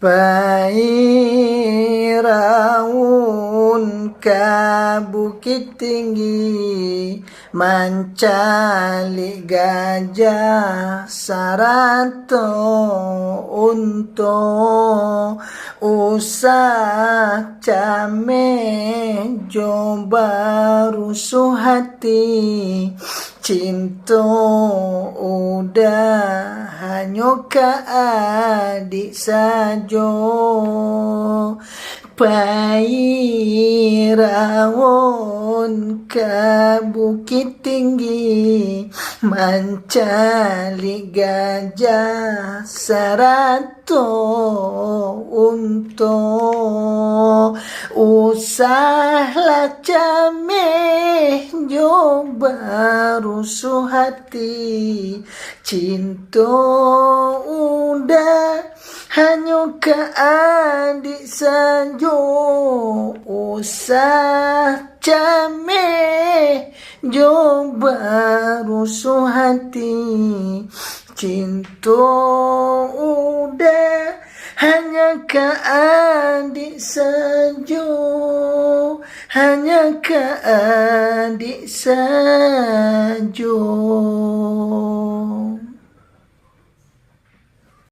Pairaun ke bukit tinggi, mencari gajah sarato unto, usah cameh coba rusuh hati, cinta udah hanya ke adik sajo. Pairaun ke bukit tinggi, mencari gajah sarato unto, usahlah cameh coba rusuh hati, cinta udah hanya ke adik sajo. Usah cameh coba rusuh hati, cinta udah hanya ke adik sajo, hanya ke adik sajo.